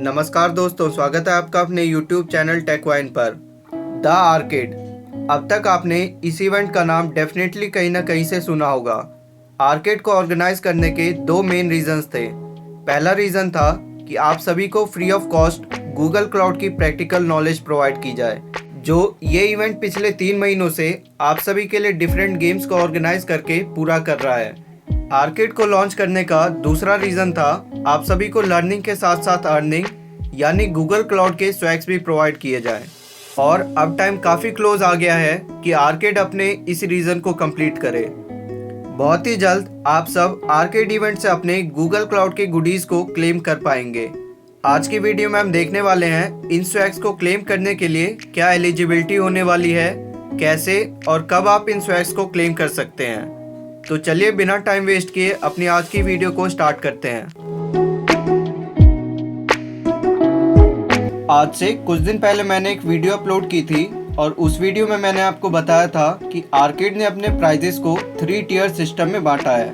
नमस्कार दोस्तों, स्वागत है आपका अपने YouTube चैनल टेकवाइन पर। The arcade. अब तक आपने इस इवेंट का नाम डेफिनेटली कहीं ना कहीं से सुना होगा। आर्केड को ऑर्गेनाइज करने के दो मेन रीजंस थे। पहला रीज़न था कि आप सभी को free of cost Google cloud की प्रैक्टिकल नॉलेज प्रोवाइड की जाए। जो ये इवेंट पिछले 3 महीनों से आप सभी के लिए डिफरेंट गेम्स को ऑर्गेनाइज करके पूरा कर रहा है। आर्केड को लॉन्च करने का दूसरा रीज़न था आप सभी को लर्निंग के साथ साथ अर्निंग यानी गूगल क्लाउड के स्वैग्स भी प्रोवाइड किए जाएं। और अब टाइम काफ़ी क्लोज आ गया है कि आर्केड अपने इस रीज़न को कंप्लीट करे। बहुत ही जल्द आप सब आर्केड इवेंट से अपने गूगल क्लाउड के गुडीज़ को क्लेम कर पाएंगे। आज की वीडियो में हम देखने वाले हैं इन स्वैग्स को क्लेम करने के लिए क्या एलिजिबिलिटी होने वाली है, कैसे और कब आप इन स्वैग्स को क्लेम कर सकते हैं। तो चलिए बिना टाइम वेस्ट किए अपनी आज की वीडियो को स्टार्ट करते हैं। आज से कुछ दिन पहले मैंने एक वीडियो अपलोड की थी और उस वीडियो में मैंने आपको बताया था कि आर्केड ने अपने प्राइजेस को 3 टियर सिस्टम में बांटा है।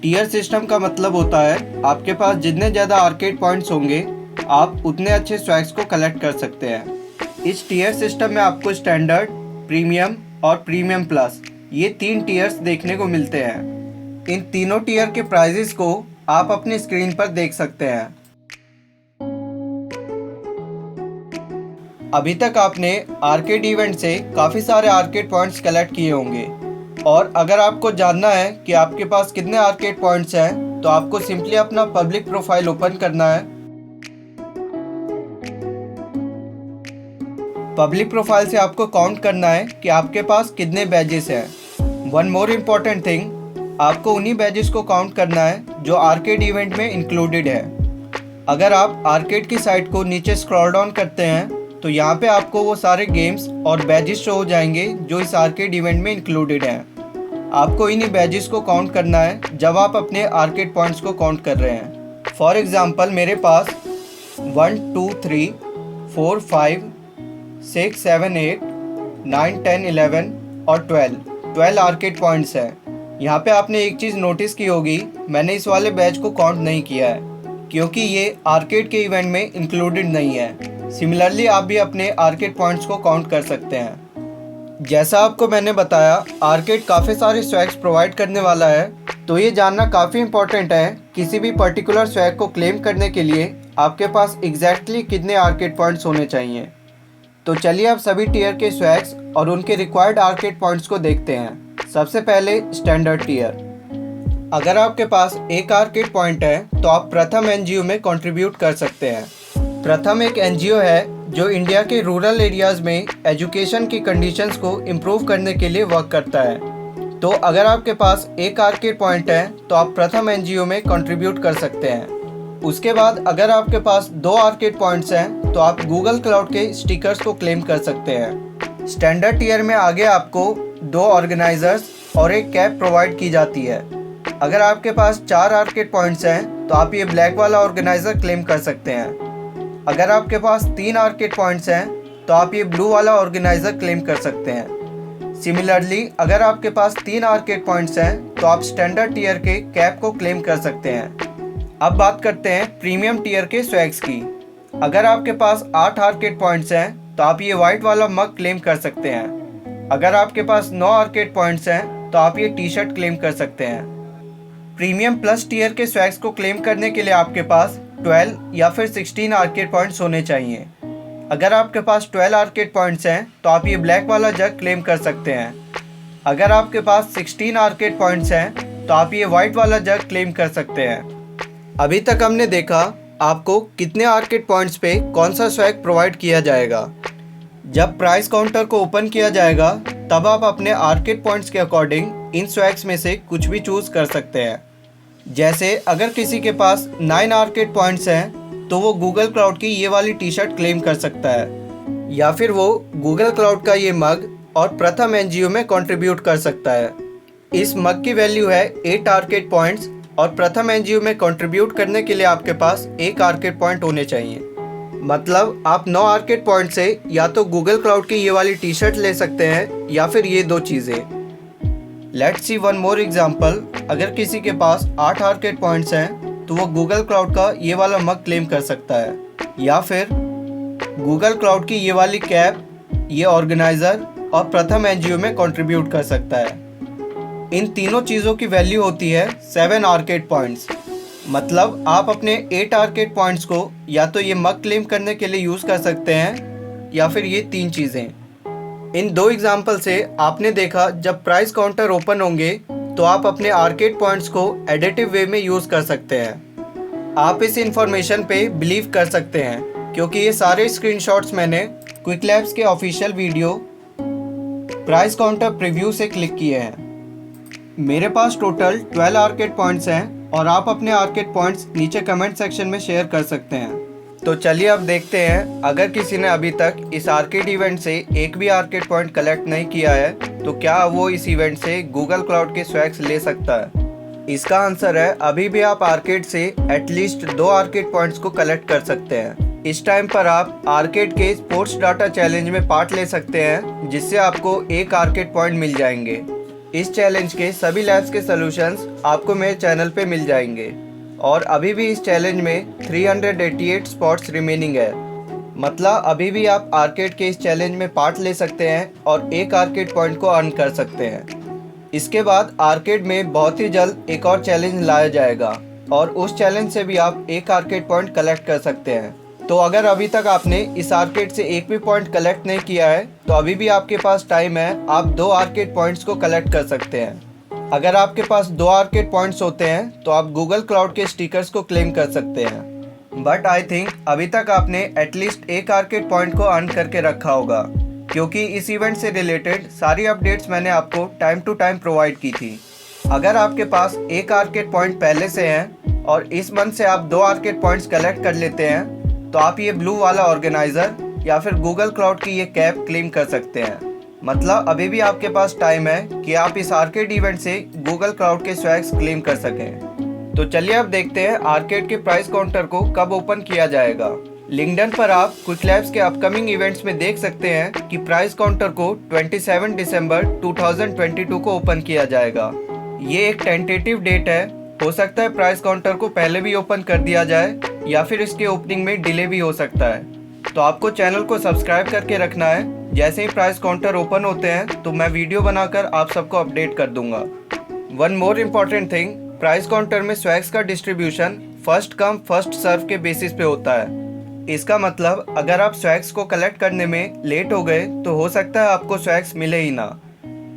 टियर सिस्टम का मतलब होता है आपके पास जितने ज़्यादा आर्केड पॉइंट्स होंगे आप उतने अच्छे स्वैग्स को कलेक्ट कर सकते हैं। इस टियर सिस्टम में आपको स्टैंडर्ड, प्रीमियम और प्रीमियम प्लस ये 3 टियर्स देखने को मिलते हैं। इन तीनों टियर के प्राइजेस को आप अपनी स्क्रीन पर देख सकते हैं। अभी तक आपने आर्केड इवेंट से काफ़ी सारे आर्केड पॉइंट्स कलेक्ट किए होंगे और अगर आपको जानना है कि आपके पास कितने आर्केड पॉइंट्स हैं तो आपको सिंपली अपना पब्लिक प्रोफाइल ओपन करना है। पब्लिक प्रोफाइल से आपको काउंट करना है कि आपके पास कितने बैजेस हैं। वन मोर इम्पॉर्टेंट थिंग, आपको उन्हीं बैजेस को काउंट करना है जो आर्केड इवेंट में इंक्लूडेड है। अगर आप आर्केड की साइट को नीचे स्क्रॉल डाउन करते हैं तो यहाँ पे आपको वो सारे गेम्स और बैजेस शो हो जाएंगे जो इस आर्केड इवेंट में इंक्लूडेड हैं। आपको इन्हीं बैजेस को काउंट करना है जब आप अपने आर्केड पॉइंट्स को काउंट कर रहे हैं। फॉर एग्जांपल मेरे पास 1, 2, 3, 4, 5, 6, 7, 8, 9, 10, 11 और 12 आर्केड पॉइंट्स हैं। यहाँ पे आपने एक चीज़ नोटिस की होगी, मैंने इस वाले बैच को काउंट नहीं किया है क्योंकि ये आर्केड के इवेंट में इंक्लूडेड नहीं है। सिमिलरली आप भी अपने आर्केड पॉइंट्स को काउंट कर सकते हैं। जैसा आपको मैंने बताया, आर्केड काफ़ी सारे स्वैग्स प्रोवाइड करने वाला है, तो ये जानना काफ़ी इंपॉर्टेंट है किसी भी पर्टिकुलर स्वैग को क्लेम करने के लिए आपके पास एग्जैक्टली कितने आर्केड पॉइंट्स होने चाहिए। तो चलिए आप सभी टियर के स्वैग्स और उनके रिक्वायर्ड आर्केड पॉइंट्स को देखते हैं। सबसे पहले स्टैंडर्ड टियर। अगर आपके पास एक आर्केड पॉइंट है तो आप प्रथम एनजीओ में कंट्रीब्यूट कर सकते हैं। प्रथम एक एनजीओ है जो इंडिया के रूरल एरियाज़ में एजुकेशन की कंडीशंस को इम्प्रूव करने के लिए वर्क करता है। तो अगर आपके पास एक आर्केड पॉइंट है तो आप प्रथम एनजीओ में कंट्रीब्यूट कर सकते हैं। उसके बाद अगर आपके पास 2 आर्केड पॉइंट्स हैं तो आप गूगल क्लाउड के स्टिकर्स को क्लेम कर सकते हैं। स्टैंडर्ड टियर में आगे आपको 2 ऑर्गेनाइजर्स और एक कैप प्रोवाइड की जाती है। अगर आपके पास 4 आर्केड पॉइंट्स हैं तो आप ये ब्लैक वाला ऑर्गेनाइजर क्लेम कर सकते हैं। अगर आपके पास 3 आर्केड पॉइंट्स हैं तो आप ये ब्लू वाला ऑर्गेनाइजर क्लेम कर सकते हैं। सिमिलरली अगर आपके पास 3 आर्केड पॉइंट्स हैं तो आप स्टैंडर्ड टियर के कैप को क्लेम कर सकते हैं। अब बात करते हैं प्रीमियम टियर के स्वैग्स की। अगर आपके पास 8 आर्केड पॉइंट्स हैं तो आप ये वाइट वाला मग क्लेम कर सकते हैं। अगर आपके पास 9 आर्केड पॉइंट्स हैं तो आप ये टी शर्ट क्लेम कर सकते हैं। प्रीमियम प्लस टियर के स्वैग्स को क्लेम करने के लिए आपके पास 12 या फिर 16 आर्केड पॉइंट्स होने चाहिए। अगर आपके पास 12 आर्केड पॉइंट्स हैं तो आप ये ब्लैक वाला जग क्लेम कर सकते हैं। अगर आपके पास 16 आर्केड पॉइंट्स हैं तो आप ये वाइट वाला जग क्लेम कर सकते हैं। अभी तक हमने देखा आपको कितने आर्केड पॉइंट्स पे कौन सा स्वैग प्रोवाइड किया जाएगा। जब प्राइस काउंटर को ओपन किया जाएगा तब आप अपने आर्केड पॉइंट्स के अकॉर्डिंग इन स्वैग्स में से कुछ भी चूज़ कर सकते हैं। जैसे अगर किसी के पास 9 आर्केड पॉइंट्स हैं तो वो गूगल क्लाउड की ये वाली टी शर्ट क्लेम कर सकता है या फिर वो गूगल क्लाउड का ये मग और प्रथम एनजीओ में कंट्रीब्यूट कर सकता है। इस मग की वैल्यू है 8 आर्केड पॉइंट्स और प्रथम एनजीओ में कंट्रीब्यूट करने के लिए आपके पास 1 आर्केड पॉइंट होने चाहिए। मतलब आप 9 आर्केड पॉइंट से या तो गूगल क्लाउड की ये वाली टी शर्ट ले सकते हैं या फिर ये 2 चीज़ें। Let's see one more example. अगर किसी के पास 8 आर्केड पॉइंट्स हैं तो वो गूगल क्लाउड का ये वाला मग क्लेम कर सकता है, या फिर गूगल क्लाउड की ये वाली कैप, ये ऑर्गेनाइज़र और प्रथम एनजीओ में कंट्रीब्यूट कर सकता है। इन तीनों चीज़ों की वैल्यू होती है 7 आर्केड पॉइंट्स। मतलब आप अपने 8 आर्केड पॉइंट्स को या तो ये मग क्लेम करने के लिए यूज़ कर सकते हैं, या फिर ये 3 चीज़ें। इन 2 एग्जाम्पल से आपने देखा जब प्राइस काउंटर ओपन होंगे तो आप अपने आर्केड पॉइंट्स को एडिटिव वे में यूज़ कर सकते हैं। आप इस इंफॉर्मेशन पे बिलीव कर सकते हैं क्योंकि ये सारे स्क्रीनशॉट्स मैंने क्विक लैब्स के official video price counter preview से क्लिक किए हैं। मेरे पास टोटल 12 आर्केड पॉइंट्स हैं और आप अपने आर्केड पॉइंट्स नीचे कमेंट सेक्शन में शेयर कर सकते हैं। तो चलिए अब देखते हैं, अगर किसी ने अभी तक इस आर्केड इवेंट से एक भी आर्केड पॉइंट कलेक्ट नहीं किया है तो क्या वो इस इवेंट से गूगल क्लाउड के स्वैग्स ले सकता है। इसका आंसर है अभी भी आप आर्केड से एटलीस्ट 2 आर्केड पॉइंट्स को कलेक्ट कर सकते हैं। इस टाइम पर आप आर्केड के स्पोर्ट्स डाटा चैलेंज में पार्ट ले सकते हैं, जिससे आपको 1 आर्केड पॉइंट मिल जाएंगे। इस चैलेंज के सभी लैब्स के सॉल्यूशंस आपको मेरे चैनल पे मिल जाएंगे और अभी भी इस चैलेंज में 388 स्पॉट्स रिमेनिंग है। मतलब अभी भी आप आर्केड के इस चैलेंज में पार्ट ले सकते हैं और 1 आर्केड पॉइंट को अर्न कर सकते हैं। इसके बाद आर्केड में बहुत ही जल्द एक और चैलेंज लाया जाएगा और उस चैलेंज से भी आप 1 आर्केड पॉइंट कलेक्ट कर सकते हैं। तो अगर अभी तक आपने इस आर्केड से एक भी पॉइंट कलेक्ट नहीं किया है तो अभी भी आपके पास टाइम है, आप 2 आर्केड पॉइंट्स को कलेक्ट कर सकते हैं। अगर आपके पास 2 आर्केड पॉइंट्स होते हैं तो आप गूगल क्लाउड के स्टिकर्स को क्लेम कर सकते हैं। बट आई थिंक अभी तक आपने एटलीस्ट 1 आर्केड पॉइंट को अर्न करके रखा होगा, क्योंकि इस इवेंट से रिलेटेड सारी अपडेट्स मैंने आपको टाइम टू टाइम प्रोवाइड की थी। अगर आपके पास 1 आर्केड पॉइंट पहले से हैं और इस मंथ से आप 2 आर्केड पॉइंट्स कलेक्ट कर लेते हैं तो आप ये ब्लू वाला ऑर्गेनाइज़र या फिर गूगल क्लाउड की ये कैप क्लेम कर सकते हैं। मतलब अभी भी आपके पास टाइम है कि आप इस आर्केड इवेंट से गूगल क्लाउड के स्वैग्स क्लेम कर सकें। तो चलिए अब देखते हैं आर्केड के प्राइस काउंटर को कब ओपन किया जाएगा। लिंक्डइन पर आप क्विक लैब्स के अपकमिंग इवेंट्स में देख सकते हैं कि प्राइस काउंटर को 27 दिसंबर 2022 को ओपन किया जाएगा। ये एक टेंटेटिव डेट है, हो सकता है प्राइस काउंटर को पहले भी ओपन कर दिया जाए या फिर इसके ओपनिंग में डिले भी हो सकता है। तो आपको चैनल को सब्सक्राइब करके रखना है। जैसे ही प्राइस काउंटर ओपन होते हैं तो मैं वीडियो बनाकर आप सबको अपडेट कर दूंगा। One more important thing, price counter में स्वैग्स का distribution first come first serve के बेसिस पे होता है। इसका मतलब अगर आप स्वैग्स को कलेक्ट करने में लेट हो गए तो हो सकता है आपको स्वैग्स मिले ही ना।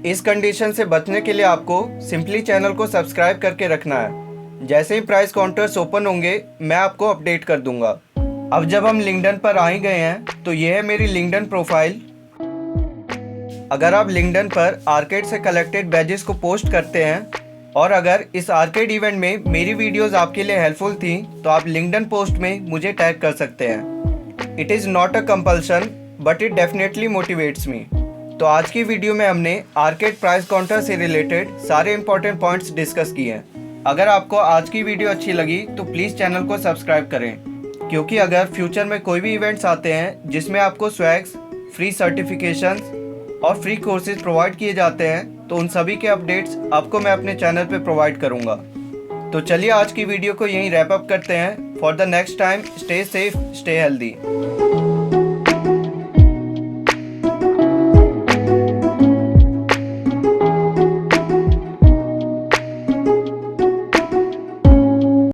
इस कंडीशन से बचने के लिए आपको सिंपली चैनल को सब्सक्राइब करके रखना है। जैसे ही प्राइस काउंटर्स ओपन होंगे मैं आपको अपडेट कर दूंगा। अब जब हम लिंक्डइन पर आ ही गए हैं तो ये है मेरी लिंक्डइन प्रोफाइल। अगर आप लिंक्डइन पर आर्केड से कलेक्टेड बैजेस को पोस्ट करते हैं और अगर इस आर्केड इवेंट में मेरी वीडियोस आपके लिए हेल्पफुल थी तो आप लिंक्डइन पोस्ट में मुझे टैग कर सकते हैं। It is not a compulsion but it definitely motivates me. तो आज की वीडियो में हमने आर्केड प्राइस काउंटर से रिलेटेड सारे इंपॉर्टेंट पॉइंट्स डिस्कस किए हैं। अगर आपको आज की वीडियो अच्छी लगी तो प्लीज़ चैनल को सब्सक्राइब करें, क्योंकि अगर फ्यूचर में कोई भी इवेंट्स आते हैं जिसमें आपको स्वैग्स, फ्री सर्टिफिकेशंस और फ्री कोर्सेज प्रोवाइड किए जाते हैं तो उन सभी के अपडेट्स आपको मैं अपने चैनल पे प्रोवाइड करूंगा। तो चलिए आज की वीडियो को यहीं रैप अप करते हैं। For the next time stay safe, stay healthy.